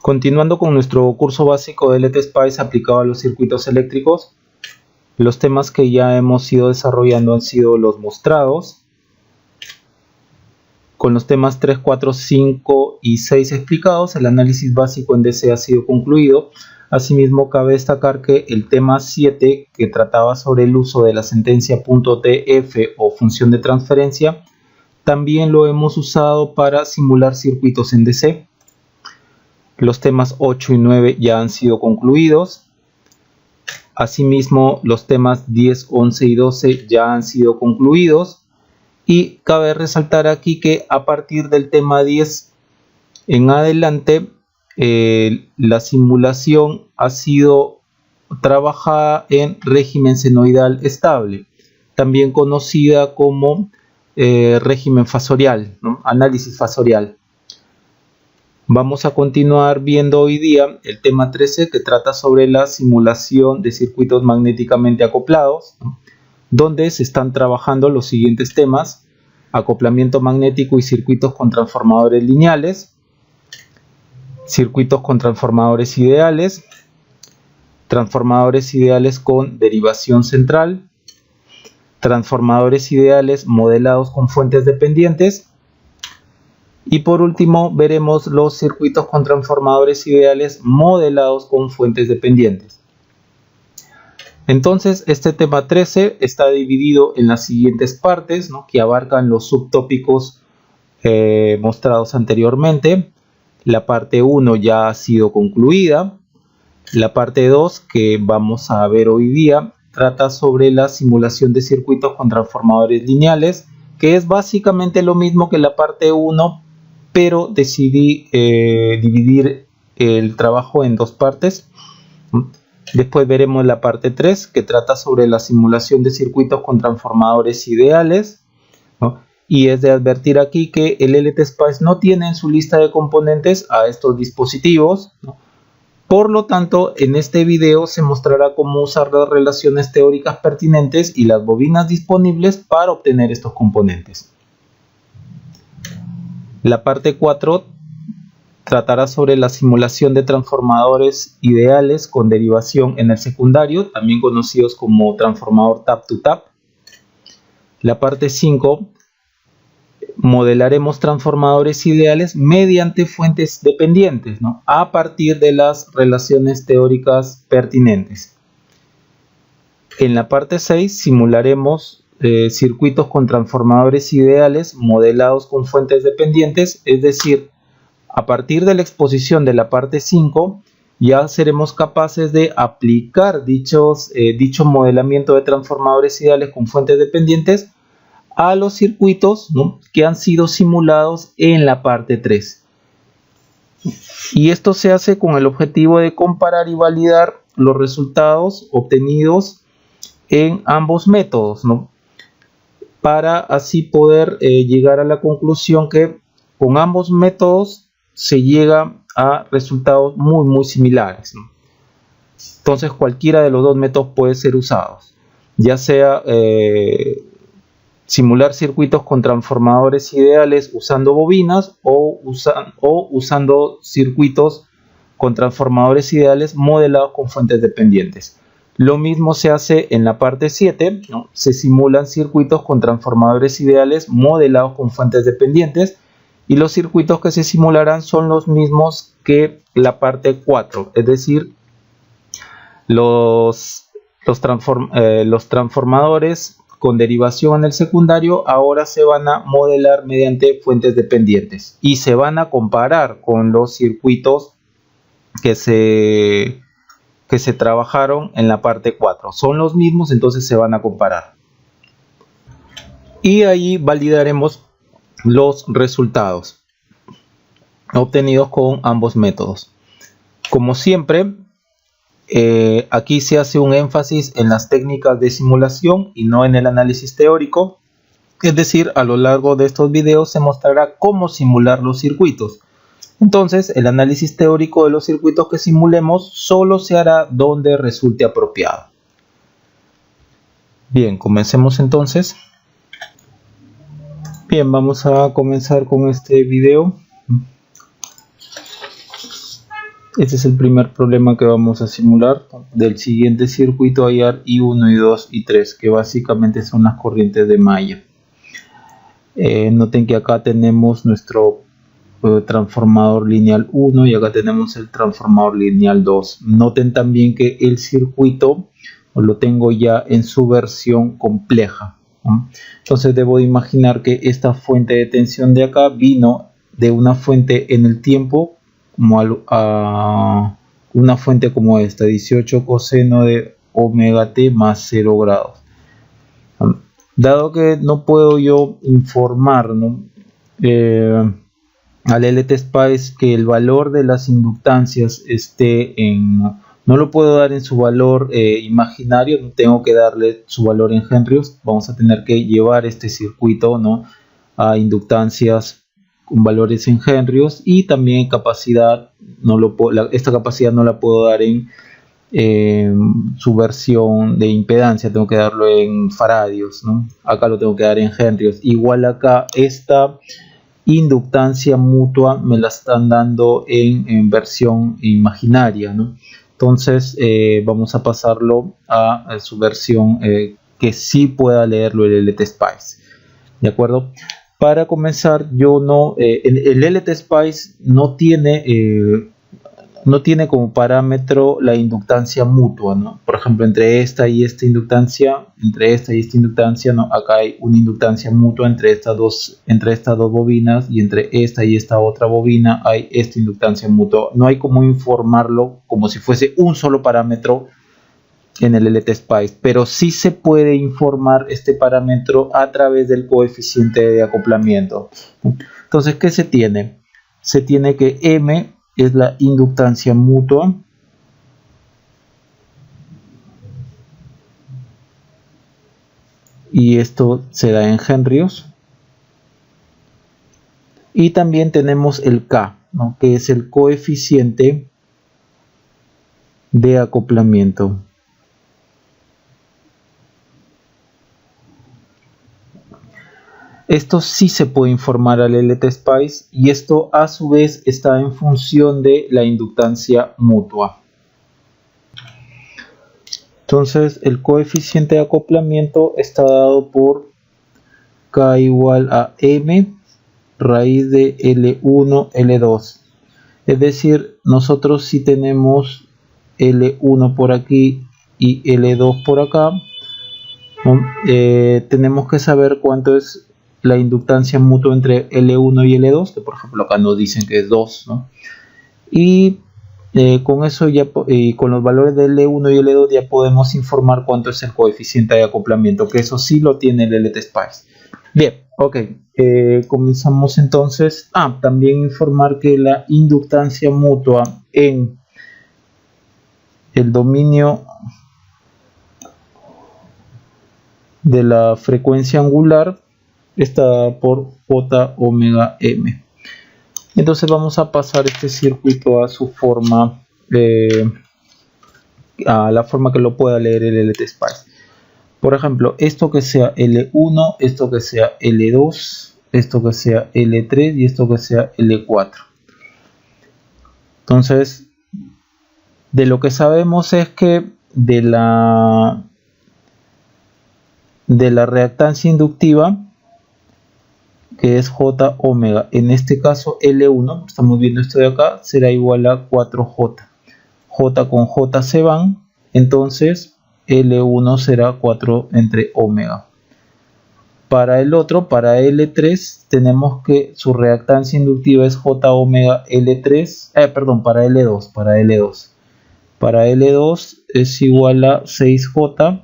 Continuando con nuestro curso básico de LTSpice aplicado a los circuitos eléctricos, los temas que ya hemos ido desarrollando han sido los mostrados. Con los temas 3, 4, 5 y 6 explicados, el análisis básico en DC ha sido concluido. Asimismo, cabe destacar que el tema 7, que trataba sobre el uso de la sentencia .tf o función de transferencia, también lo hemos usado para simular circuitos en DC. Los temas 8 y 9 ya han sido concluidos. Asimismo, los temas 10, 11 y 12 ya han sido concluidos. Y cabe resaltar aquí que a partir del tema 10 en adelante, la simulación ha sido trabajada en régimen senoidal estable, también conocida como régimen fasorial, ¿no? Análisis fasorial. Vamos a continuar viendo hoy día el tema 13, que trata sobre la simulación de circuitos magnéticamente acoplados, ¿no? Donde se están trabajando los siguientes temas: acoplamiento magnético y circuitos con transformadores lineales, circuitos con transformadores ideales con derivación central, transformadores ideales modelados con fuentes dependientes, y por último veremos los circuitos con transformadores ideales modelados con fuentes dependientes. Entonces, este tema 13 está dividido en las siguientes partes, ¿no?, que abarcan los subtópicos mostrados anteriormente. La parte 1 ya ha sido concluida. La parte 2, que vamos a ver hoy día, trata sobre la simulación de circuitos con transformadores lineales, que es básicamente lo mismo que la parte 1, pero decidí dividir el trabajo en dos partes. Después veremos la parte 3, que trata sobre la simulación de circuitos con transformadores ideales, ¿no? Y es de advertir aquí que el LTSpice no tiene en su lista de componentes a estos dispositivos, ¿no? Por lo tanto, en este video se mostrará cómo usar las relaciones teóricas pertinentes y las bobinas disponibles para obtener estos componentes. La parte 4 tratará sobre la simulación de transformadores ideales con derivación en el secundario, también conocidos como transformador tap-to-tap. La parte 5, modelaremos transformadores ideales mediante fuentes dependientes, ¿no?, a partir de las relaciones teóricas pertinentes. En la parte 6 simularemos circuitos con transformadores ideales modelados con fuentes dependientes, es decir, a partir de la exposición de la parte 5 ya seremos capaces de aplicar dicho modelamiento de transformadores ideales con fuentes dependientes a los circuitos, ¿no?, que han sido simulados en la parte 3. Y esto se hace con el objetivo de comparar y validar los resultados obtenidos en ambos métodos, ¿no?, para así poder llegar a la conclusión que con ambos métodos se llega a resultados muy similares, ¿no? Entonces cualquiera de los dos métodos puede ser usado, ya sea simular circuitos con transformadores ideales usando bobinas o usando circuitos con transformadores ideales modelados con fuentes dependientes. Lo mismo se hace en la parte 7, ¿no? Se simulan circuitos con transformadores ideales modelados con fuentes dependientes, y los circuitos que se simularán son los mismos que la parte 4, es decir, los transformadores con derivación en el secundario ahora se van a modelar mediante fuentes dependientes y se van a comparar con los circuitos que se trabajaron en la parte 4. Son los mismos, entonces se van a comparar. Y ahí validaremos los resultados obtenidos con ambos métodos. Como siempre, aquí se hace un énfasis en las técnicas de simulación y no en el análisis teórico. Es decir, a lo largo de estos videos se mostrará cómo simular los circuitos. Entonces, el análisis teórico de los circuitos que simulemos solo se hará donde resulte apropiado. Bien, comencemos entonces. Bien, vamos a comenzar con este video. Este es el primer problema que vamos a simular. Del siguiente circuito hallar I1, I2 y 3, que básicamente son las corrientes de malla. Noten que acá tenemos nuestro transformador lineal 1 y acá tenemos el transformador lineal 2. Noten también que el circuito lo tengo ya en su versión compleja, ¿no? Entonces debo de imaginar que esta fuente de tensión de acá vino de una fuente en el tiempo, como a una fuente como esta, 18 coseno de omega t más 0 grados. Dado que no puedo yo informar, ¿no?, al LTSpice que el valor de las inductancias esté en... No lo puedo dar en su valor imaginario, no tengo que darle su valor en henrios. Vamos a tener que llevar este circuito, ¿no?, a inductancias con valores en henrios, y también capacidad, esta capacidad no la puedo dar en su versión de impedancia, tengo que darlo en faradios, ¿no? Acá lo tengo que dar en henrios. Igual acá esta inductancia mutua me la están dando en versión imaginaria, ¿no? Entonces vamos a pasarlo a su versión que sí pueda leerlo el LTSpice, ¿de acuerdo? Para comenzar, el LTSpice no tiene como parámetro la inductancia mutua, ¿no? Por ejemplo, entre esta y esta inductancia, ¿no?, acá hay una inductancia mutua entre estas dos bobinas, y entre esta y esta otra bobina hay esta inductancia mutua. No hay como informarlo como si fuese un solo parámetro en el LTSpice, pero sí se puede informar este parámetro a través del coeficiente de acoplamiento. Entonces, ¿qué se tiene? Se tiene que M es la inductancia mutua, y esto se da en henrios. Y también tenemos el K, ¿no?, que es el coeficiente de acoplamiento. Esto sí se puede informar al LTSpice, y esto a su vez está en función de la inductancia mutua. Entonces el coeficiente de acoplamiento está dado por K igual a M raíz de L1 L2. Es decir, nosotros si tenemos L1 por aquí y L2 por acá, ¿no?, tenemos que saber cuánto es la inductancia mutua entre L1 y L2, que por ejemplo acá nos dicen que es 2, ¿no? Y con eso ya, con los valores de L1 y L2 ya podemos informar cuánto es el coeficiente de acoplamiento, que eso sí lo tiene el LTSpice. Bien, ok, comenzamos entonces. También informar que la inductancia mutua en el dominio de la frecuencia angular está dada por J omega M. Entonces vamos a pasar este circuito a su forma, a la forma que lo pueda leer el LTSpice. Por ejemplo, esto que sea L1, esto que sea L2, esto que sea L3 y esto que sea L4. Entonces, de lo que sabemos es que de la reactancia inductiva, que es J omega, en este caso L1, estamos viendo esto de acá, será igual a 4J. J con J se van, entonces L1 será 4 entre omega. Para el otro, para L3, tenemos que su reactancia inductiva es J omega L3, para L2, para L2 es igual a 6J,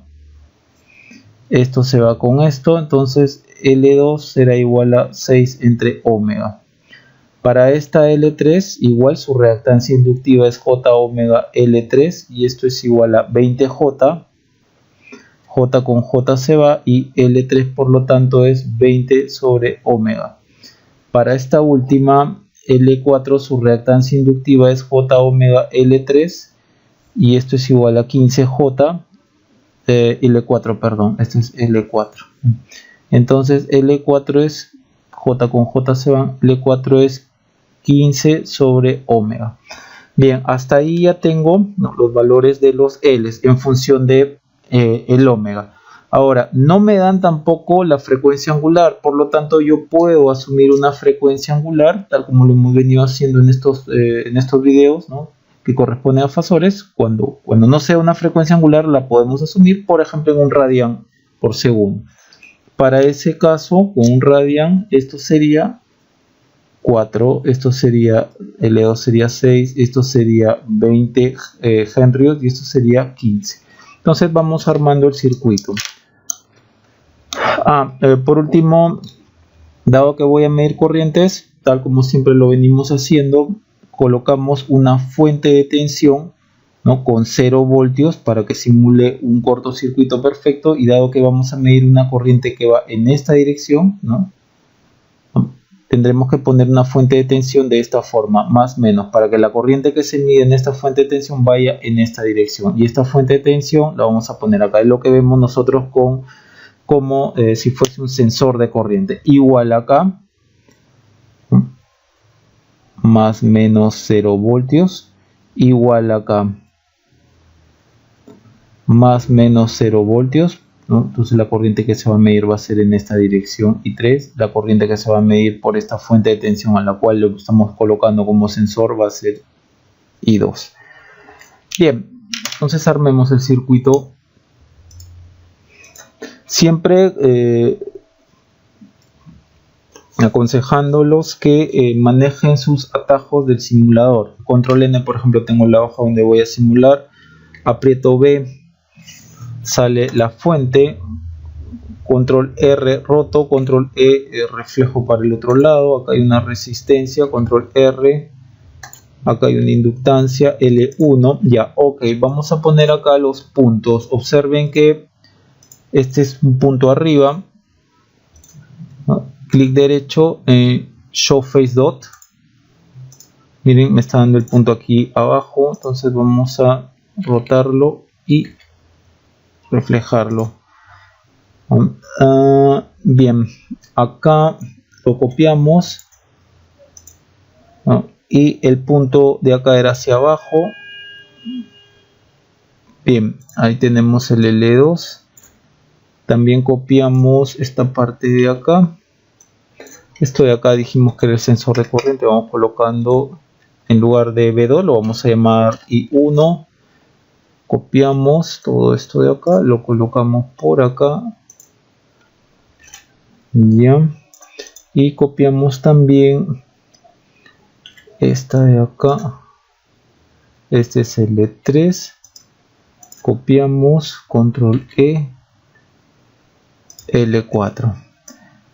esto se va con esto, entonces L2 será igual a 6 entre omega. Para esta L3, igual su reactancia inductiva es J omega L3, y esto es igual a 20J, J con J se va, y L3 por lo tanto es 20 sobre omega. Para esta última, L4, su reactancia inductiva es J omega L3, y esto es igual a 15J, L4, perdón, esto es L4. Entonces L4 es, J con J se van, L4 es 15 sobre omega. Bien, hasta ahí ya tengo, ¿no?, los valores de los L's en función de el omega. Ahora, no me dan tampoco la frecuencia angular, por lo tanto yo puedo asumir una frecuencia angular, tal como lo hemos venido haciendo en estos videos, ¿no?, que corresponde a fasores. Cuando no sea una frecuencia angular, la podemos asumir, por ejemplo, en un radian por segundo. Para ese caso, con un radian, esto sería 4, esto sería, L2 sería 6, esto sería 20 henrios y esto sería 15. Entonces vamos armando el circuito. Por último, dado que voy a medir corrientes, tal como siempre lo venimos haciendo, colocamos una fuente de tensión, ¿no?, con 0 voltios para que simule un cortocircuito perfecto, y dado que vamos a medir una corriente que va en esta dirección, ¿no?, tendremos que poner una fuente de tensión de esta forma, más menos, para que la corriente que se mide en esta fuente de tensión vaya en esta dirección, y esta fuente de tensión la vamos a poner acá. Es lo que vemos nosotros como si fuese un sensor de corriente, igual acá, más menos 0 voltios, igual acá, más menos 0 voltios, ¿no? Entonces la corriente que se va a medir va a ser en esta dirección, y 3, la corriente que se va a medir por esta fuente de tensión a la cual lo estamos colocando como sensor va a ser I2. Bien, entonces armemos el circuito. Siempre aconsejándolos que manejen sus atajos del simulador. Control N, por ejemplo, tengo la hoja donde voy a simular, aprieto B, sale la fuente, control R roto, control reflejo para el otro lado, acá hay una resistencia, control R, acá hay una inductancia L1, ya, ok, vamos a poner acá los puntos. Observen que este es un punto arriba, ¿no?, clic derecho, show face dot, miren, me está dando el punto aquí abajo, entonces vamos a rotarlo y reflejarlo. Bien, acá lo copiamos, ¿no?, y el punto de acá era hacia abajo. Bien, ahí tenemos el L2. También copiamos esta parte de acá. Esto de acá dijimos que era el sensor de corriente. Vamos colocando, en lugar de B2 lo vamos a llamar I1. Copiamos todo esto de acá, lo colocamos por acá, ya, y copiamos también esta de acá. Este es el E3, copiamos, control E, L4.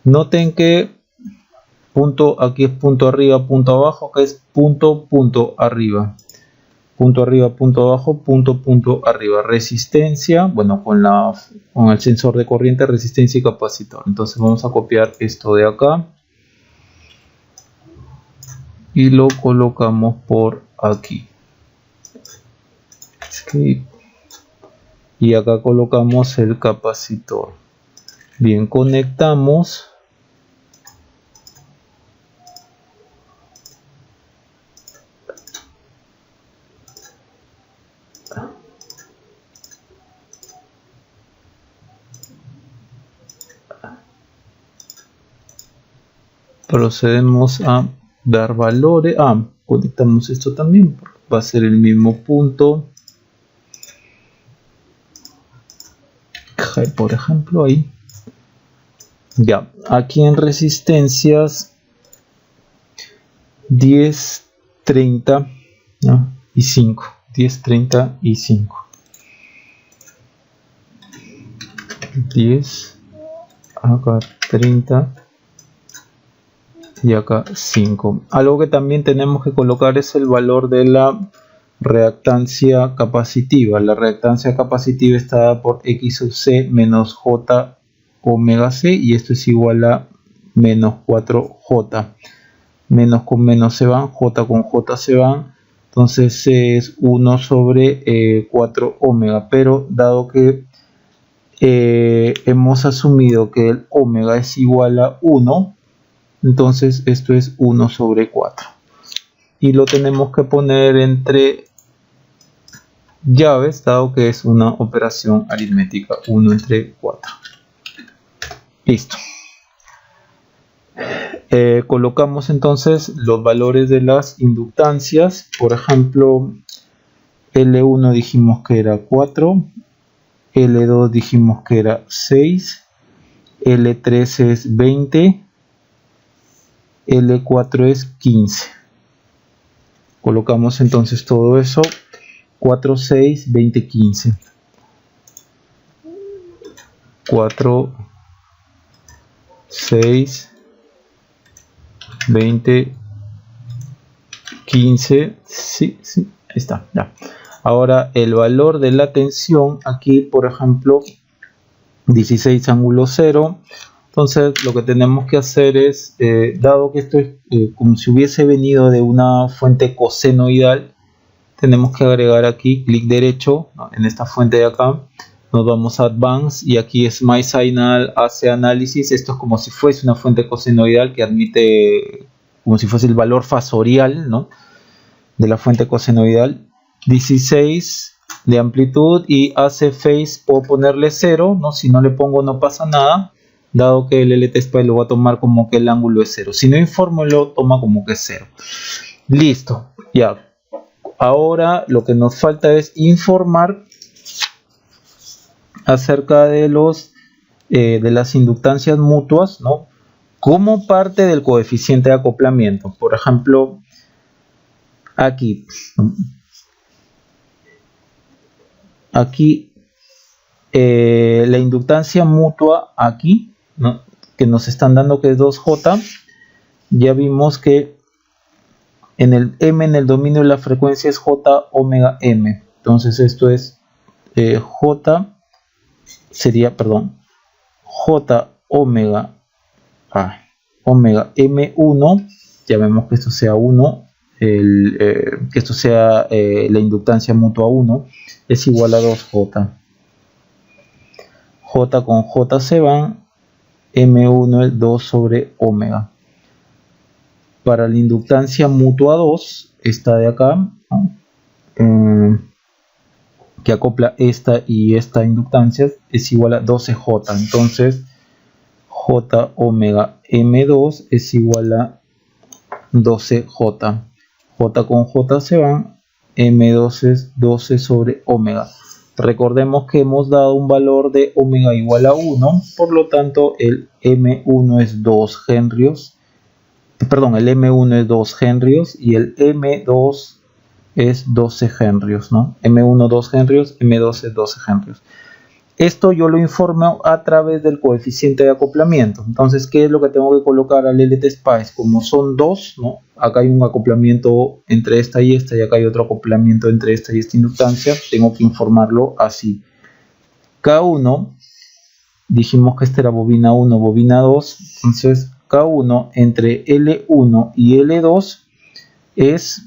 Noten que punto, aquí es punto arriba, punto abajo, acá es punto, punto arriba. Punto arriba, punto abajo, punto, punto arriba. Resistencia, bueno, con el sensor de corriente, resistencia y capacitor. Entonces vamos a copiar esto de acá y lo colocamos por aquí. Y acá colocamos el capacitor. Bien, conectamos. Procedemos a dar valores. Conectamos esto también, va a ser el mismo punto. Por ejemplo, ahí. Ya, aquí en resistencias 10, 30, ¿no?, y 5. 10, 30 y 5. 10, acá 30 y acá 5. Algo que también tenemos que colocar es el valor de la reactancia capacitiva. La reactancia capacitiva está dada por X sub C menos J omega C, y esto es igual a menos 4J. Menos con menos se van, J con J se van, entonces C es 1 sobre 4 omega, pero dado que hemos asumido que el omega es igual a 1, entonces esto es 1 sobre 4. y lo tenemos que poner entre llaves, dado que es una operación aritmética, 1 entre 4. Listo. Colocamos entonces los valores de las inductancias. Por ejemplo, L1 dijimos que era 4, L2 dijimos que era 6, L3 es 20, L4 es 15. Colocamos entonces todo eso, 4, 6, 20, 15. 4, 6, 20, 15. Sí, ahí está, ya. Ahora el valor de la tensión, aquí por ejemplo, 16 ángulo 0. Entonces lo que tenemos que hacer es, dado que esto es como si hubiese venido de una fuente cosenoidal, tenemos que agregar aquí clic derecho, ¿no? En esta fuente de acá, nos vamos a Advanced y aquí es My Signal, hace análisis. Esto es como si fuese una fuente cosenoidal que admite, como si fuese el valor fasorial, ¿no?, de la fuente cosenoidal. 16 de amplitud y hace phase, puedo ponerle 0, ¿no? Si no le pongo no pasa nada, dado que el LTSPICE lo va a tomar como que el ángulo es 0. Si no informo, lo toma como que es 0. Listo, ya. Ahora lo que nos falta es informar acerca de de las inductancias mutuas, ¿no?, como parte del coeficiente de acoplamiento. Por ejemplo, aquí la inductancia mutua aquí, ¿no?, que nos están dando que es 2J, ya vimos que en el M, en el dominio de la frecuencia es J omega M. Entonces esto es J omega M1, ya vemos que esto sea 1, que esto sea la inductancia mutua 1, es igual a 2J. J con J se van, M1 es 2 sobre omega. Para la inductancia mutua 2, esta de acá, ¿no?, que acopla esta y esta inductancia, es igual a 12J. Entonces J omega M2 es igual a 12J. J con J se van, M2 es 12 sobre omega. Recordemos que hemos dado un valor de omega igual a 1, por lo tanto el M1 es 2 henrios. Perdón, el M1 es 2 henrios y el M2 es 12 henrios, ¿no? M1 2 henrios, M2 es 12 henrios. Esto yo lo informo a través del coeficiente de acoplamiento. Entonces, ¿qué es lo que tengo que colocar al LTSPICE? Como son dos, ¿no?, acá hay un acoplamiento entre esta y acá hay otro acoplamiento entre esta y esta inductancia, tengo que informarlo así. K1, dijimos que esta era bobina 1, bobina 2, entonces K1 entre L1 y L2 es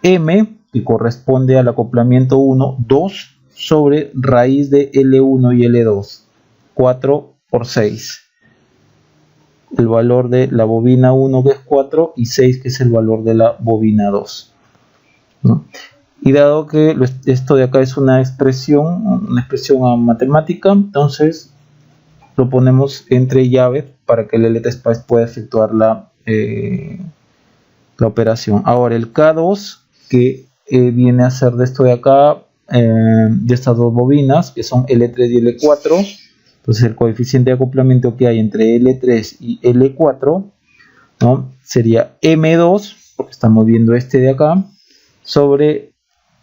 M, que corresponde al acoplamiento 1, 2 sobre raíz de L1 y L2, 4 por 6. El valor de la bobina 1 que es 4 y 6 que es el valor de la bobina 2, ¿no? Y dado que esto de acá es una expresión matemática, entonces lo ponemos entre llaves para que el LTSPICE pueda efectuar la operación. Ahora el K2, que viene a ser de esto de acá, de estas dos bobinas, que son L3 y L4. Entonces el coeficiente de acoplamiento que hay entre L3 y L4, ¿no?, sería M2, porque estamos viendo este de acá, sobre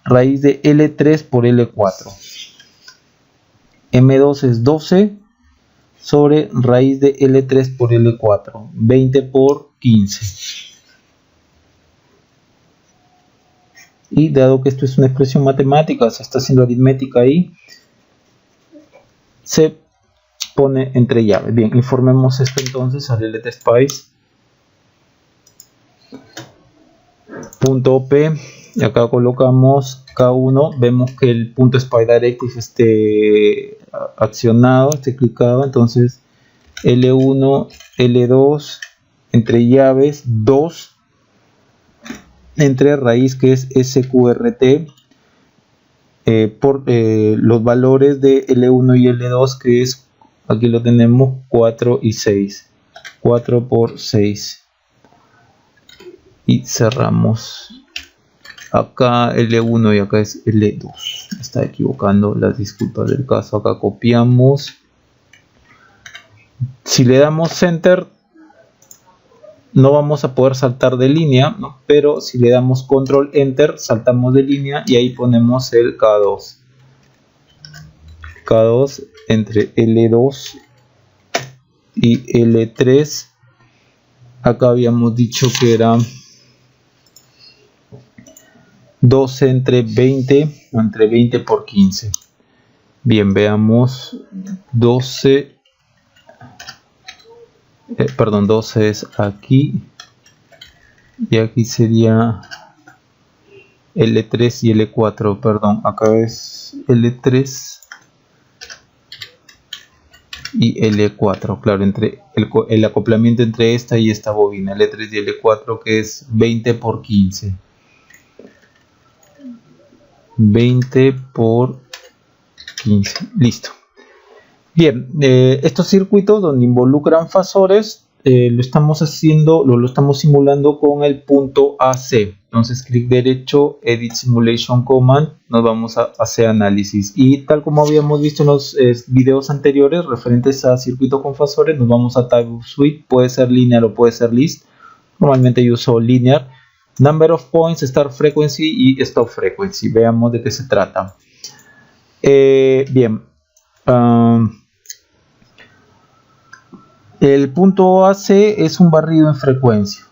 raíz de L3 por L4. M2 es 12 sobre raíz de L3 por L4, 20 por 15. Y dado que esto es una expresión matemática, se está haciendo aritmética ahí, se pone entre llaves. Bien, informemos esto entonces al LTSPICE. Punto P, y acá colocamos K1, vemos que el punto SPI Directive esté accionado, esté clicado, entonces L1, L2, entre llaves, 2, entre raíz, que es SQRT, por los valores de L1 y L2, que es, aquí lo tenemos, 4 y 6. 4 por 6. Y cerramos. Acá L1 y acá es L2. Me está equivocando, las disculpas del caso. Acá copiamos. Si le damos Enter, no vamos a poder saltar de línea, ¿no? Pero si le damos Control Enter, saltamos de línea y ahí ponemos el K2. K2 entre L2 y L3. Acá habíamos dicho que era 12 entre 20 o entre 20 por 15. Bien, veamos. 12 es aquí y aquí sería L3 y L4, perdón, acá es L3 y L4, claro, entre el acoplamiento entre esta y esta bobina, L3 y L4, que es 20 por 15. 20 por 15, listo. Bien, estos circuitos donde involucran fasores lo estamos simulando con el punto AC. Entonces, clic derecho, Edit Simulation Command, nos vamos a hacer análisis. Y tal como habíamos visto en los videos anteriores referentes a circuitos con fasores, nos vamos a Type of Suite, puede ser linear o puede ser list. Normalmente yo uso linear. Number of points, Start Frequency y Stop Frequency. Veamos de qué se trata. Bien. El punto AC es un barrido en frecuencia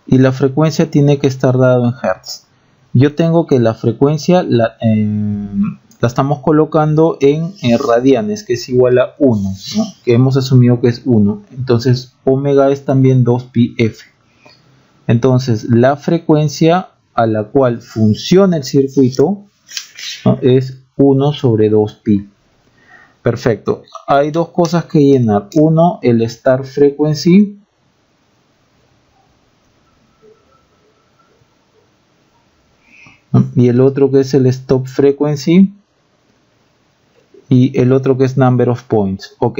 y la frecuencia tiene que estar dado en Hertz. Yo tengo que la frecuencia la estamos colocando en radianes, que es igual a 1, ¿no? Que hemos asumido que es 1. Entonces omega es también 2πf. Entonces la frecuencia a la cual funciona el circuito, ¿no? Es 1 sobre 2pi. Perfecto. Hay dos cosas que llenar. Uno, el Start Frequency. Y el otro que es el Stop Frequency. Y el otro que es Number of Points. Ok.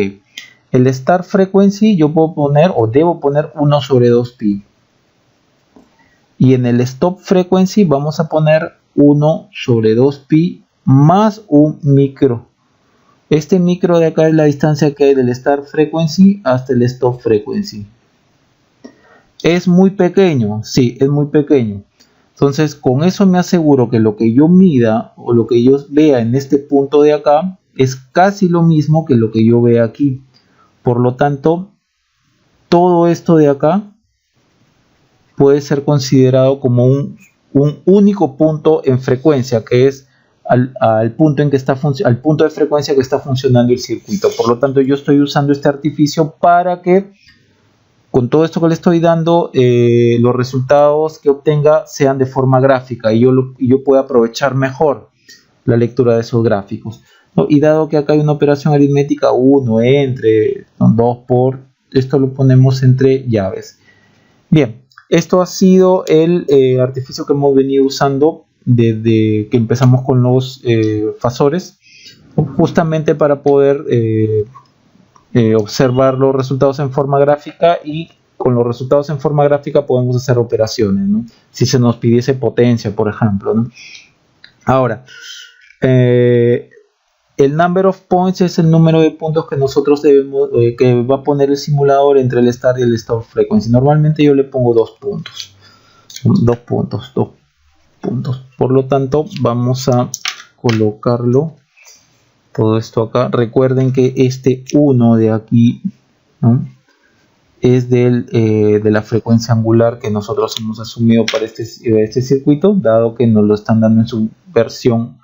El Start Frequency yo puedo poner o debo poner 1 sobre 2pi. Y en el Stop Frequency vamos a poner 1 sobre 2pi más un micro. Este micro de acá es la distancia que hay del Start Frequency hasta el Stop Frequency. ¿Es muy pequeño? Sí, es muy pequeño. Entonces, con eso me aseguro que lo que yo mida o lo que yo vea en este punto de acá es casi lo mismo que lo que yo vea aquí. Por lo tanto, todo esto de acá puede ser considerado como un único punto en frecuencia, que es al punto de frecuencia que está funcionando el circuito. Por lo tanto, yo estoy usando este artificio para que con todo esto que le estoy dando, los resultados que obtenga sean de forma gráfica y yo pueda aprovechar mejor la lectura de esos gráficos, ¿no? Y dado que acá hay una operación aritmética 1 entre, ¿no? 2 por, esto lo ponemos entre llaves. Bien, esto ha sido el artificio que hemos venido usando desde que empezamos con los fasores, justamente para poder observar los resultados en forma gráfica, y con los resultados en forma gráfica podemos hacer operaciones, ¿no? Si se nos pidiese potencia, por ejemplo, ¿no? Ahora, el number of points es el número de puntos que nosotros debemos, que va a poner el simulador entre el start y el stop frequency. Normalmente yo le pongo 2 puntos. 2 puntos. Por lo tanto, vamos a colocarlo todo esto acá. Recuerden que este 1 de aquí, ¿no? Es de la frecuencia angular que nosotros hemos asumido para este circuito, dado que nos lo están dando en su versión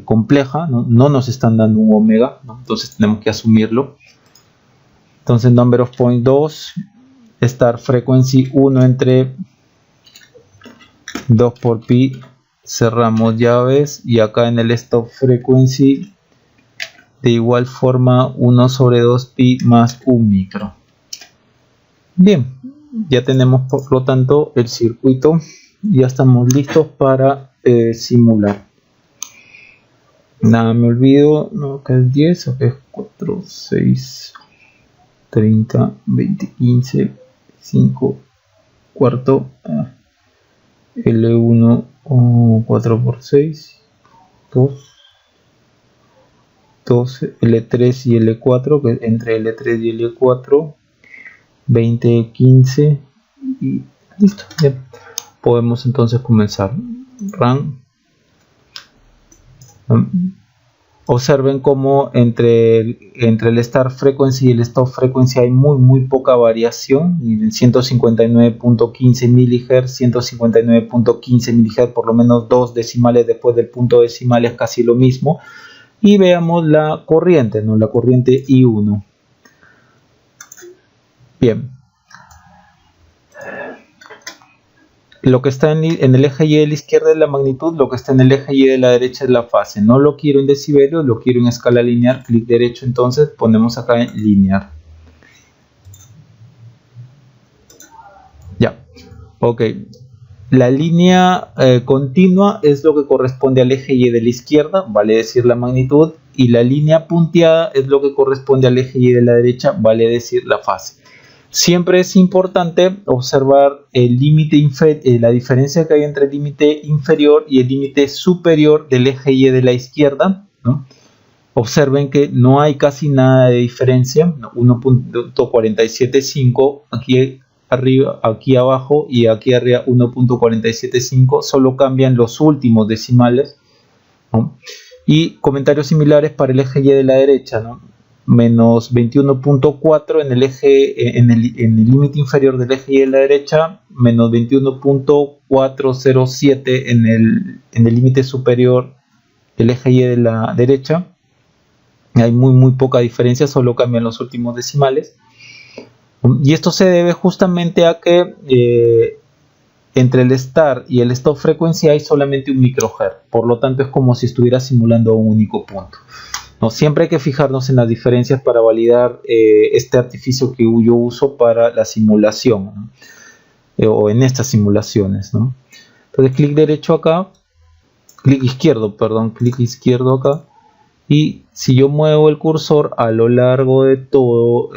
compleja, ¿no? No nos están dando un omega, ¿no? Entonces tenemos que asumirlo. Entonces number of point 2, start frequency 1 entre 2 por pi, cerramos llaves, y acá en el stop frequency de igual forma 1 sobre 2 pi más un micro. Bien, ya tenemos por lo tanto el circuito, ya estamos listos para simular. Nada, me olvido, no, acá es 10, acá es 4, 6, 30, 20, 15, 5, cuarto, L1, 4 por 6, 2, 12, L3 y L4, que entre L3 y L4, 20, 15 y listo. Bien. Podemos entonces comenzar. Run. Observen cómo entre el start frequency y el stop frequency hay muy poca variación. 159.15 MHz, 159.15 MHz, por lo menos 2 decimales después del punto decimal es casi lo mismo. Y veamos la corriente, ¿no? La corriente I1. Bien. Lo que está en el eje Y de la izquierda es la magnitud, lo que está en el eje Y de la derecha es la fase. No lo quiero en decibelios, lo quiero en escala lineal. Clic derecho, entonces ponemos acá en lineal. Ya, ok. La línea continua es lo que corresponde al eje Y de la izquierda, vale decir la magnitud, y la línea punteada es lo que corresponde al eje Y de la derecha, vale decir la fase. Siempre es importante observar el límite, la diferencia que hay entre el límite inferior y el límite superior del eje Y de la izquierda, ¿no? Observen que no hay casi nada de diferencia, 1.475 aquí arriba, aquí abajo, y aquí arriba 1.475, solo cambian los últimos decimales, ¿no? Y comentarios similares para el eje Y de la derecha, ¿no? Menos 21.4 en el eje, en el límite inferior del eje Y de la derecha, menos 21.407 en el límite superior del eje Y de la derecha. Hay muy poca diferencia, solo cambian los últimos decimales. Y esto se debe justamente a que entre el start y el stop frecuencia hay solamente un microhertz. Por lo tanto es como si estuviera simulando un único punto. No, siempre hay que fijarnos en las diferencias para validar este artificio que yo uso para la simulación, ¿no? O en estas simulaciones, ¿no? Entonces clic derecho acá, clic izquierdo acá, y si yo muevo el cursor a lo largo de toda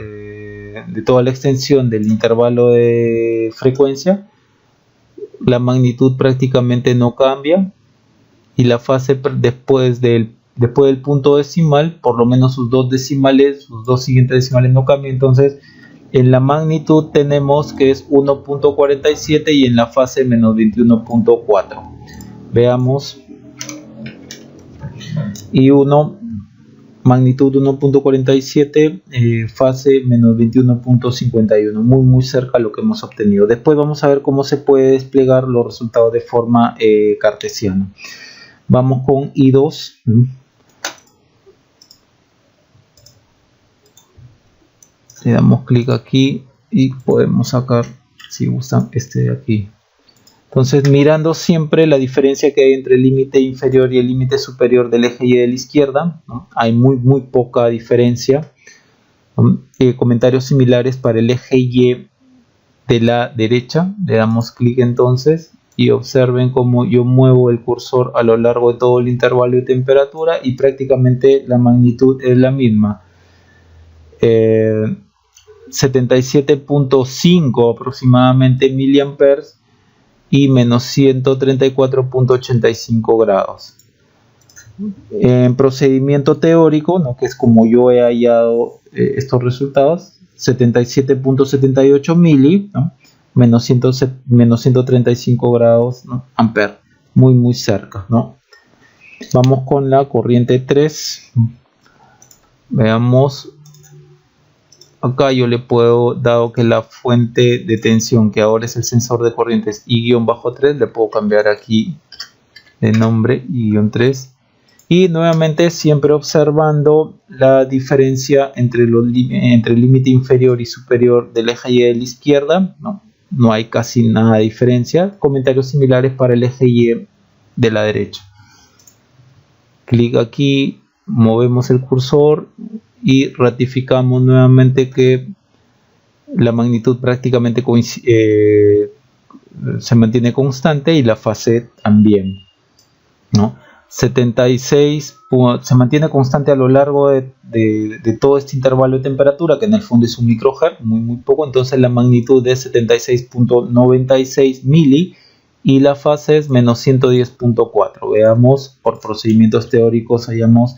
la extensión del intervalo de frecuencia, la magnitud prácticamente no cambia, y la fase después del punto decimal, por lo menos sus dos siguientes decimales no cambian. Entonces en la magnitud tenemos que es 1.47 y en la fase menos 21.4. Veamos. Y magnitud 1.47, fase menos 21.51, muy cerca a lo que hemos obtenido. Después vamos a ver cómo se puede desplegar los resultados de forma cartesiana. Vamos con I2. Le damos clic aquí y podemos sacar, si gustan, este de aquí. Entonces, mirando siempre la diferencia que hay entre el límite inferior y el límite superior del eje Y de la izquierda, ¿no? Hay muy poca diferencia. Comentarios similares para el eje Y de la derecha. Le damos clic entonces y observen cómo yo muevo el cursor a lo largo de todo el intervalo de temperatura y prácticamente la magnitud es la misma. 77.5 aproximadamente miliamperes y menos 134.85 grados. En procedimiento teórico, ¿no? Que es como yo he hallado estos resultados, 77.78 mili, ¿no? menos 135 grados, ¿no? Ampere, muy cerca, ¿no? Vamos con la corriente 3. Veamos. Acá yo le puedo, dado que la fuente de tensión que ahora es el sensor de corrientes I-3, le puedo cambiar aquí de nombre I-3. Y nuevamente siempre observando la diferencia entre el límite inferior y superior del eje Y de la izquierda. No hay casi nada de diferencia. Comentarios similares para el eje Y de la derecha. Clic aquí, movemos el cursor y ratificamos nuevamente que la magnitud prácticamente se mantiene constante y la fase también, ¿no? 76 se mantiene constante a lo largo de todo este intervalo de temperatura, que en el fondo es un microhertz, muy poco. Entonces la magnitud es 76.96 mili y la fase es menos 110.4. Veamos, por procedimientos teóricos hallamos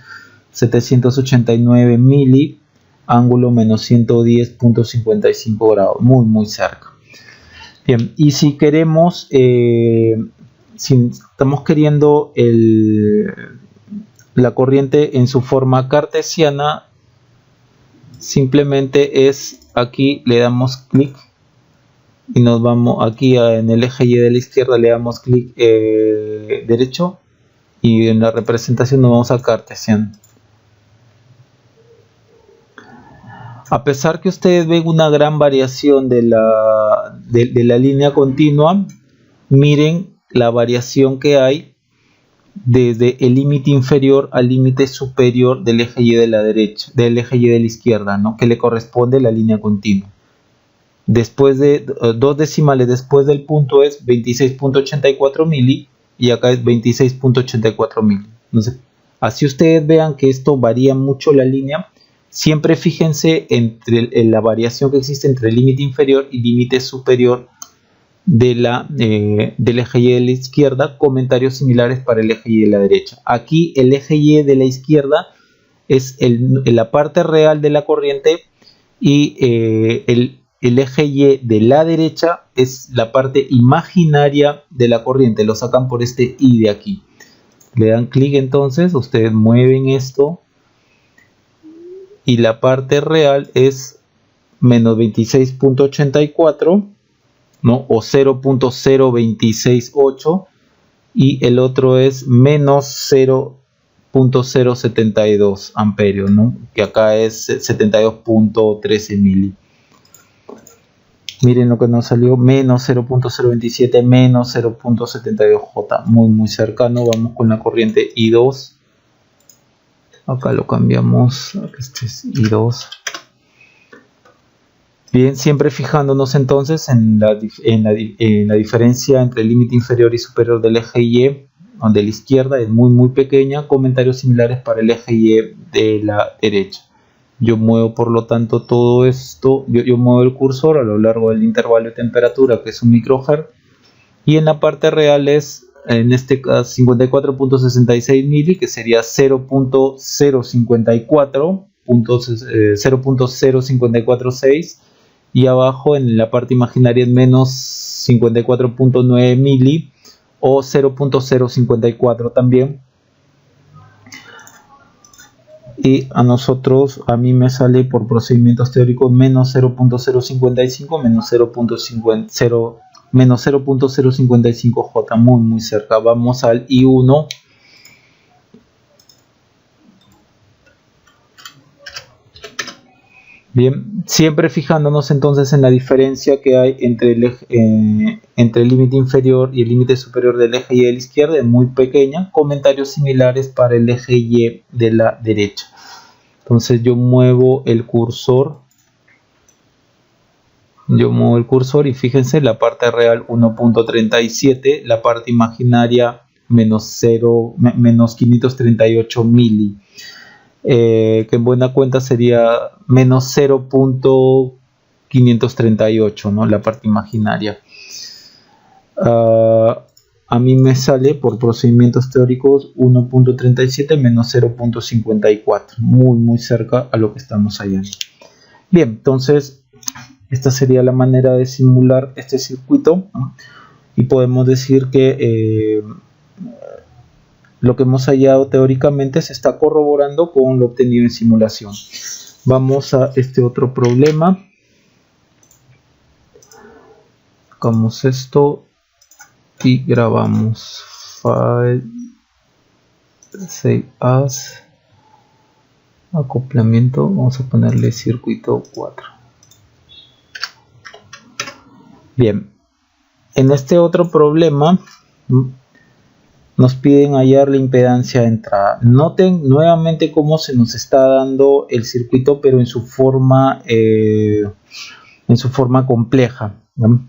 789 mili, ángulo menos 110.55 grados, muy cerca. Bien, y si queremos, si estamos queriendo la corriente en su forma cartesiana, simplemente es aquí, le damos clic y nos vamos aquí en el eje Y de la izquierda, le damos clic derecho y en la representación nos vamos a cartesiano. A pesar que ustedes ven una gran variación de la línea continua, miren la variación que hay desde el límite inferior al límite superior del eje Y de la derecha, del eje Y de la izquierda, ¿no? Que le corresponde la línea continua. Después de 2 decimales después del punto es 26.84 mili y acá es 26.84 mili. Entonces, así ustedes vean que esto varía mucho la línea. Siempre fíjense en la variación que existe entre el límite inferior y límite superior del eje Y de la izquierda. Comentarios similares para el eje Y de la derecha. Aquí el eje Y de la izquierda es la parte real de la corriente y el eje Y de la derecha es la parte imaginaria de la corriente. Lo sacan por este I de aquí. Le dan clic, entonces ustedes mueven esto y la parte real es menos 26.84, ¿no? O 0.0268 y el otro es menos 0.072 amperios, ¿no? Que acá es 72.13 mili. Miren lo que nos salió, menos 0.027, menos 0.72 J, muy cercano. Vamos con la corriente I2. Acá lo cambiamos, este es I2. Bien, siempre fijándonos entonces en la diferencia entre el límite inferior y superior del eje Y, donde la izquierda es muy pequeña. Comentarios similares para el eje Y de la derecha. Yo muevo, por lo tanto, todo esto, yo muevo el cursor a lo largo del intervalo de temperatura, que es un microhertz, y en la parte real es, en este caso, 54.66 mili, que sería 0.0546, y abajo en la parte imaginaria es menos 54.9 mili o 0.054 también. Y a mí me sale por procedimientos teóricos menos 0.055, menos 0.055 J, muy cerca. Vamos al I1. Bien, siempre fijándonos entonces en la diferencia que hay entre el límite inferior y el límite superior del eje Y de la izquierda, es muy pequeña. Comentarios similares para el eje Y de la derecha. Entonces yo muevo el cursor. Y fíjense, la parte real 1.37, la parte imaginaria menos 538 mili. Que en buena cuenta sería menos 0.538, ¿no? La parte imaginaria. A mí me sale por procedimientos teóricos 1.37 menos 0.54, muy cerca a lo que estamos hallando. Bien, entonces esta sería la manera de simular este circuito, ¿no? Y podemos decir que lo que hemos hallado teóricamente se está corroborando con lo obtenido en simulación. Vamos a este otro problema. Sacamos esto y grabamos. File, Save As, acoplamiento. Vamos a ponerle circuito 4. Bien, en este otro problema nos piden hallar la impedancia de entrada. Noten nuevamente cómo se nos está dando el circuito, pero en su forma en su forma compleja, ¿no?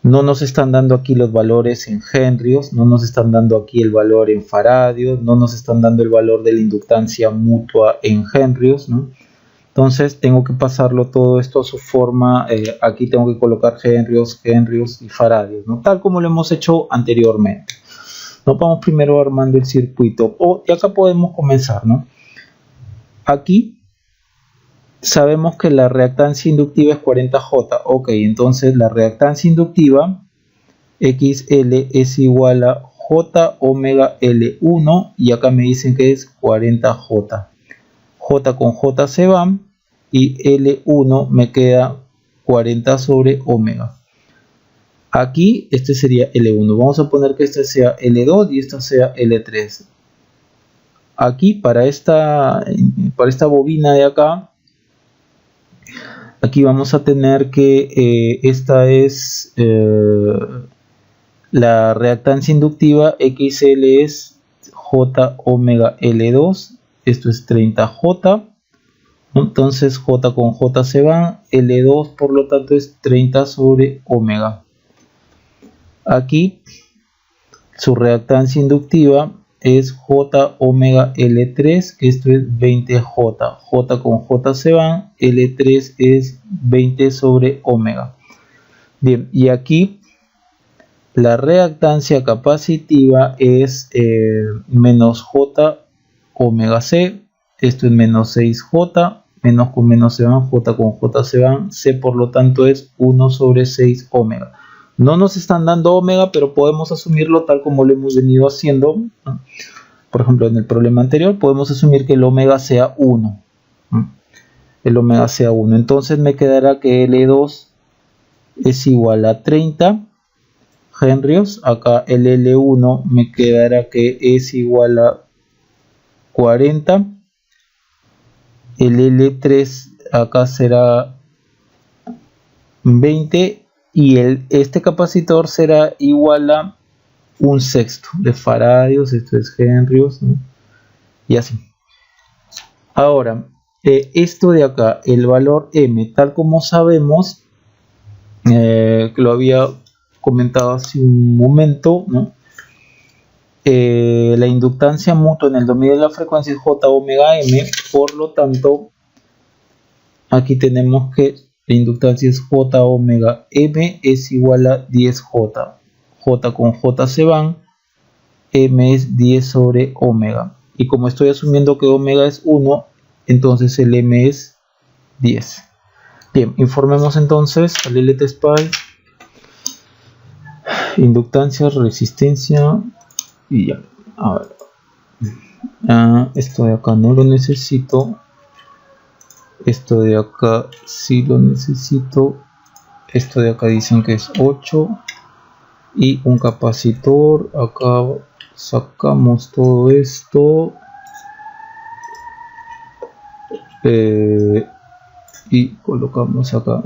No nos están dando aquí los valores en henrios, no nos están dando aquí el valor en faradios, no nos están dando el valor de la inductancia mutua en henrios, ¿no? Entonces tengo que pasarlo todo esto a su forma, aquí tengo que colocar henrios y faradios, ¿no? Tal como lo hemos hecho anteriormente. Nos vamos primero armando el circuito, y acá podemos comenzar, ¿no? Aquí sabemos que la reactancia inductiva es 40J. Ok, entonces la reactancia inductiva XL es igual a J omega L1 y acá me dicen que es 40J. J con J se van y L1 me queda 40 sobre omega. Aquí este sería L1. Vamos a poner que este sea L2 y esta sea L3. Aquí para esta bobina de acá, aquí vamos a tener que esta es la reactancia inductiva, XL es J omega L2, esto es 30J, entonces J con J se van, L2 por lo tanto es 30 sobre omega. Aquí su reactancia inductiva es J omega L3, que esto es 20J. J con J se van, L3 es 20 sobre omega. Bien, y aquí la reactancia capacitiva es menos J omega C, esto es menos 6J, menos con menos se van, J con J se van, C por lo tanto es 1 sobre 6 omega. No nos están dando omega, pero podemos asumirlo tal como lo hemos venido haciendo, ¿no? Por ejemplo, en el problema anterior podemos asumir que el omega sea 1. El omega sea 1. Entonces me quedará que L2 es igual a 30 henrios. Acá el L1 me quedará que es igual a 40. El L3 acá será 20. Y este capacitor será igual a 1/6 de faradios, esto es henrios, ¿no? Y así. Ahora, esto de acá, el valor M, tal como sabemos, que lo había comentado hace un momento, ¿no? La inductancia mutua en el dominio de la frecuencia es J omega M, por lo tanto, aquí tenemos que la inductancia es J omega M es igual a 10J. J con J se van, M es 10 sobre omega. Y como estoy asumiendo que omega es 1, entonces el M es 10. Bien, informemos entonces al LTSPI. Inductancia, resistencia y ya. A ver. Esto de acá no lo necesito. Esto de acá sí lo necesito. Esto de acá dicen que es 8. Y un capacitor. Acá sacamos todo esto. Y colocamos acá.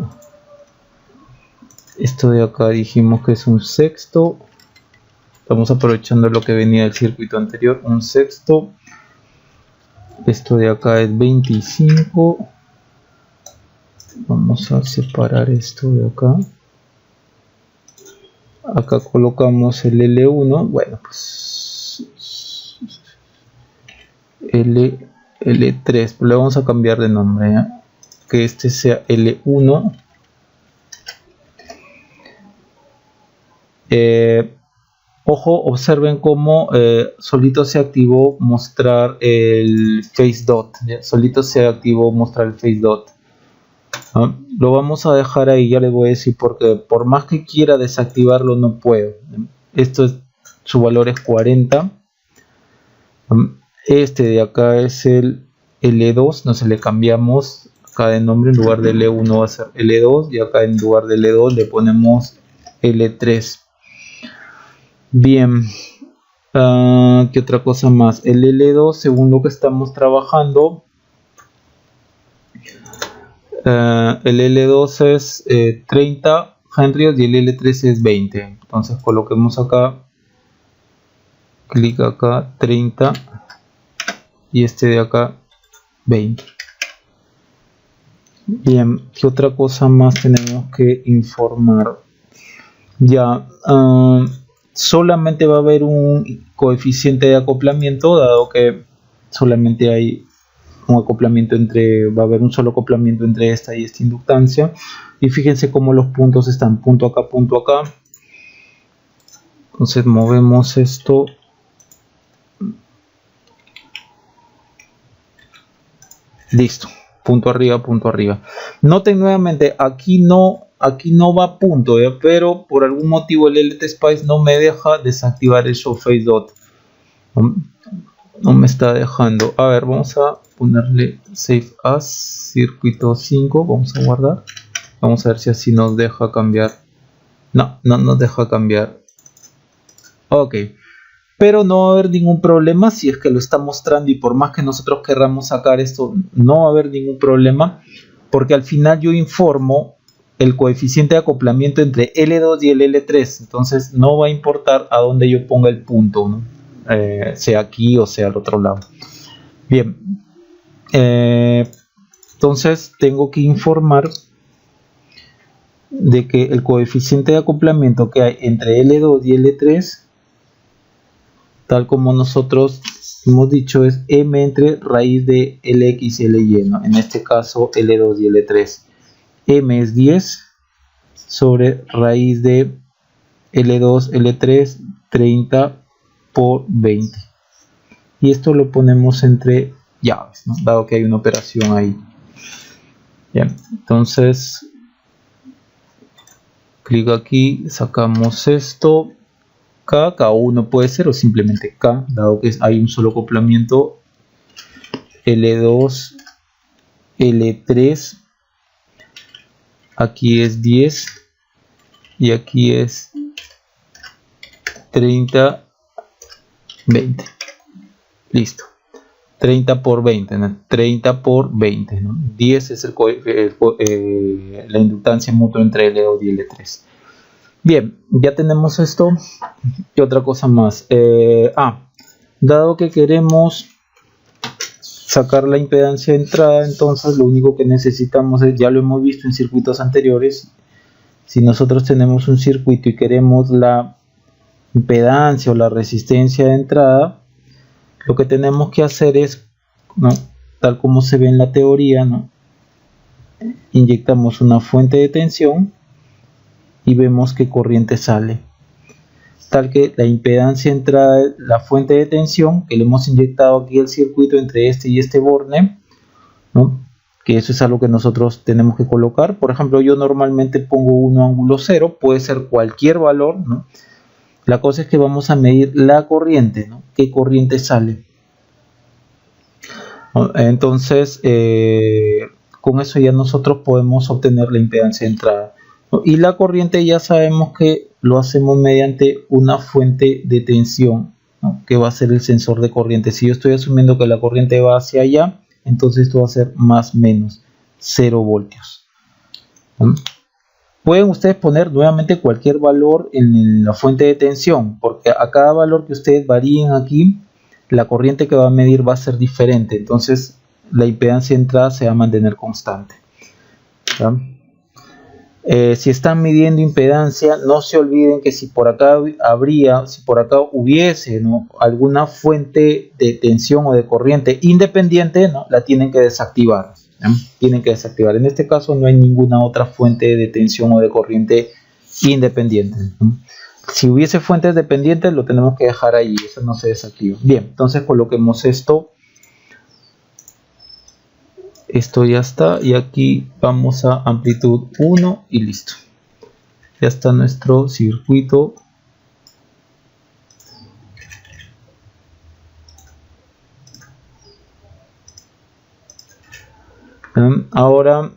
Esto de acá dijimos que es 1/6. Estamos aprovechando lo que venía del circuito anterior. 1/6. Esto de acá es 25. Vamos a separar esto de acá. Acá colocamos el L1. Bueno, pues L3. Le vamos a cambiar de nombre, ¿eh? Que este sea L1. Ojo, observen cómo solito se activó mostrar el face dot, ¿ya? Solito se activó mostrar el face dot. Lo vamos a dejar ahí, ya les voy a decir porque por más que quiera desactivarlo no puedo. Esto es, su valor es 40. Este de acá es el L2, no se le cambiamos acá de nombre, en lugar de L1 va a ser L2 y acá en lugar de L2 le ponemos L3. Bien, ¿qué otra cosa más? El L2, según lo que estamos trabajando, el L2 es 30 henrios y el L3 es 20. Entonces coloquemos acá, clic acá, 30 y este de acá, 20. Bien, ¿qué otra cosa más tenemos que informar? Ya, solamente va a haber un coeficiente de acoplamiento, dado que solamente hay un acoplamiento va a haber un solo acoplamiento entre esta y esta inductancia. Y fíjense cómo los puntos están, punto acá, punto acá. Entonces movemos esto. Listo, punto arriba, punto arriba. Noten nuevamente, aquí no va punto, pero por algún motivo el LTSpice no me deja desactivar el Show Face Dot. No me está dejando. A ver, vamos a ponerle Save As, circuito 5, vamos a guardar. Vamos a ver si así nos deja cambiar. No nos deja cambiar. Ok. Pero no va a haber ningún problema si es que lo está mostrando, y por más que nosotros querramos sacar esto, no va a haber ningún problema, porque al final yo informo el coeficiente de acoplamiento entre L2 y el L3, entonces no va a importar a dónde yo ponga el punto, ¿no? Sea aquí o sea al otro lado. Bien, entonces tengo que informar de que el coeficiente de acoplamiento que hay entre L2 y L3, tal como nosotros hemos dicho, es m entre raíz de Lx y Ly, ¿no? En este caso L2 y L3. M es 10 sobre raíz de L2, L3, 30 por 20. Y esto lo ponemos entre llaves, ¿no? Dado que hay una operación ahí. Bien, entonces clic aquí, sacamos esto. K1 puede ser, o simplemente K, dado que hay un solo acoplamiento. L2, L3, aquí es 10 y aquí es 30, 20. Listo. 30 por 20, ¿no? 30 por 20, ¿no? 10 es la inductancia mutua entre L2 y L3. Bien, ya tenemos esto. Y otra cosa más. Dado que queremos sacar la impedancia de entrada, entonces lo único que necesitamos es, ya lo hemos visto en circuitos anteriores, si nosotros tenemos un circuito y queremos la impedancia o la resistencia de entrada, lo que tenemos que hacer es, ¿no?, tal como se ve en la teoría, ¿no?, inyectamos una fuente de tensión y vemos que corriente sale, tal que la impedancia de entrada de la fuente de tensión que le hemos inyectado aquí al circuito entre este y este borne, ¿no?, que eso es algo que nosotros tenemos que colocar. Por ejemplo, yo normalmente pongo 1 ángulo 0, puede ser cualquier valor, ¿no? La cosa es que vamos a medir la corriente, ¿no? ¿Qué corriente sale? Entonces, con eso ya nosotros podemos obtener la impedancia de entrada, ¿no? Y la corriente ya sabemos que lo hacemos mediante una fuente de tensión, ¿no?, que va a ser el sensor de corriente. Si yo estoy asumiendo que la corriente va hacia allá, entonces esto va a ser más menos 0 voltios. ¿No? Pueden ustedes poner nuevamente cualquier valor en la fuente de tensión, porque a cada valor que ustedes varíen aquí, la corriente que va a medir va a ser diferente. Entonces la impedancia de entrada se va a mantener constante. Si están midiendo impedancia, no se olviden que si por acá hubiese, ¿no?, alguna fuente de tensión o de corriente independiente, ¿no?, la tienen que desactivar. Tienen que desactivar. En este caso no hay ninguna otra fuente de tensión o de corriente independiente, ¿no? Si hubiese fuentes dependientes, lo tenemos que dejar ahí, eso no se desactiva. Bien, entonces coloquemos esto. Esto ya está, y aquí vamos a amplitud 1 y listo. Ya está nuestro circuito. Ahora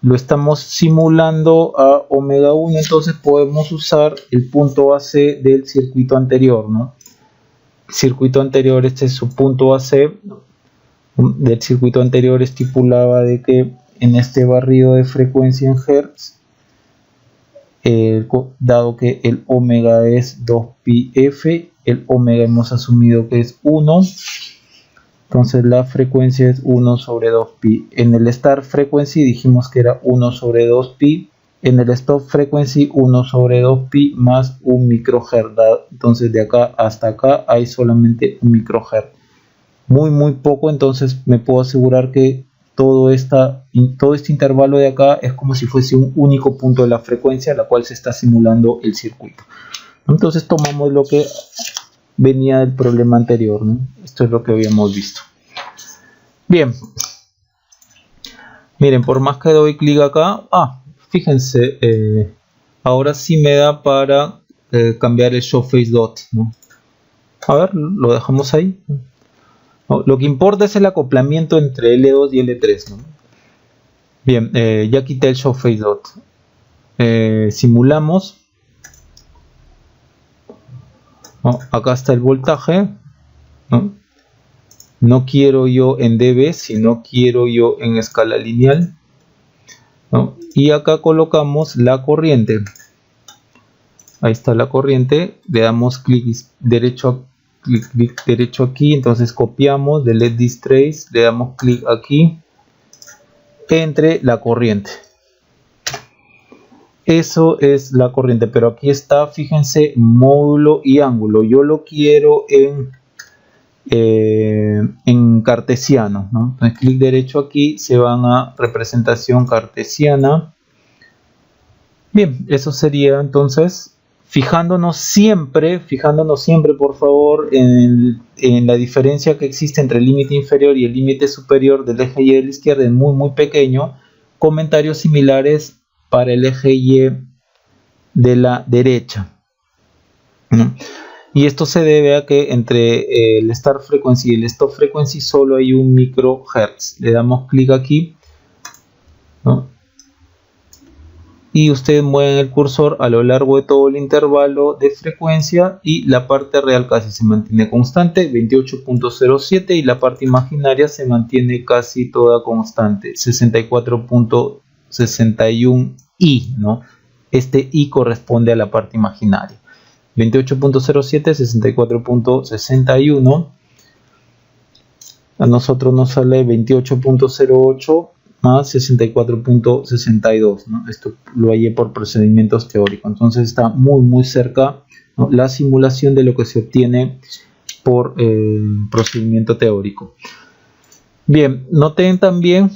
lo estamos simulando a omega 1, entonces podemos usar el punto AC del circuito anterior, ¿no? El circuito anterior, este es su punto AC. Del circuito anterior estipulaba de que en este barrido de frecuencia en Hertz, dado que el omega es 2πf, el omega hemos asumido que es 1, Entonces la frecuencia es 1 sobre 2pi. En el start frequency dijimos que era 1 sobre 2pi. En el stop frequency 1 sobre 2pi más 1 microhertz. Entonces de acá hasta acá hay solamente 1 microhertz. Muy poco, entonces me puedo asegurar que todo este intervalo de acá es como si fuese un único punto de la frecuencia a la cual se está simulando el circuito. Entonces tomamos lo que venía del problema anterior, ¿no? Esto es lo que habíamos visto. Bien, miren, por más que doy clic acá, fíjense, ahora sí me da para cambiar el show face dot, ¿no? A ver, lo dejamos ahí. ¿No? Lo que importa es el acoplamiento entre L2 y L3, ¿no? Bien, ya quité el show face dot. Simulamos. ¿No? Acá está el voltaje, ¿no? No quiero yo en dB, sino quiero yo en escala lineal, ¿no? Y acá colocamos la corriente. Ahí está la corriente. Le damos clic derecho aquí, entonces copiamos, delete this trace, le damos clic aquí entre la corriente. Eso es la corriente, pero aquí está, fíjense, módulo y ángulo. Yo lo quiero en cartesiano, ¿no? Entonces clic derecho aquí, se van a representación cartesiana. Bien, eso sería entonces, fijándonos siempre por favor en la diferencia que existe entre el límite inferior y el límite superior del eje Y de la izquierda, es muy pequeño. Comentarios similares para el eje Y de la derecha, ¿no? Y esto se debe a que entre el start frequency y el stop frequency solo hay 1 microhertz. Le damos clic aquí, ¿no? Y ustedes mueven el cursor a lo largo de todo el intervalo de frecuencia y la parte real casi se mantiene constante, 28.07, y la parte imaginaria se mantiene casi toda constante, 64.61 I, ¿no? Este I corresponde a la parte imaginaria. 28.07, 64.61. A nosotros nos sale 28.08 más 64.62, ¿no? Esto lo hallé por procedimientos teóricos. Entonces está muy cerca, ¿no?, la simulación de lo que se obtiene por procedimiento teórico. Bien, noten también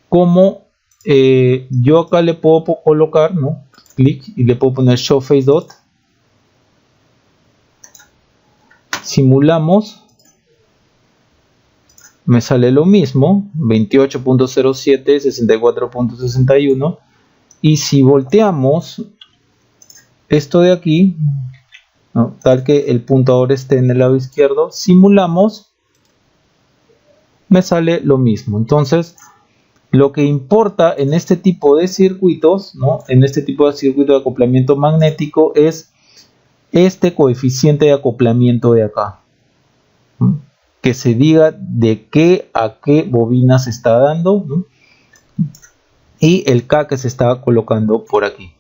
cómo yo acá le puedo colocar, ¿no?, clic, y le puedo poner show face dot. Simulamos, me sale lo mismo, 28.07, 64.61, y si volteamos esto de aquí, ¿no?, tal que el punto ahora esté en el lado izquierdo, simulamos, me sale lo mismo. Entonces, lo que importa en este tipo de circuitos, ¿no?, en este tipo de circuito de acoplamiento magnético, es este coeficiente de acoplamiento de acá, ¿no?, que se diga de qué a qué bobina se está dando, ¿no?, y el K que se está colocando por aquí,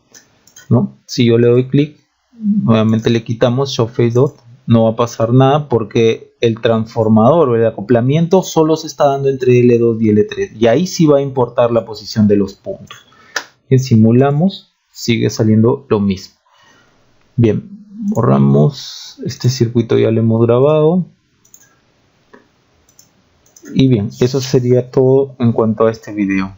¿no? Si yo le doy clic, nuevamente le quitamos show face dot, no va a pasar nada porque el transformador o el acoplamiento solo se está dando entre L2 y L3, y ahí sí va a importar la posición de los puntos. Y simulamos, sigue saliendo lo mismo. Bien, borramos este circuito, ya lo hemos grabado. Y bien, eso sería todo en cuanto a este video.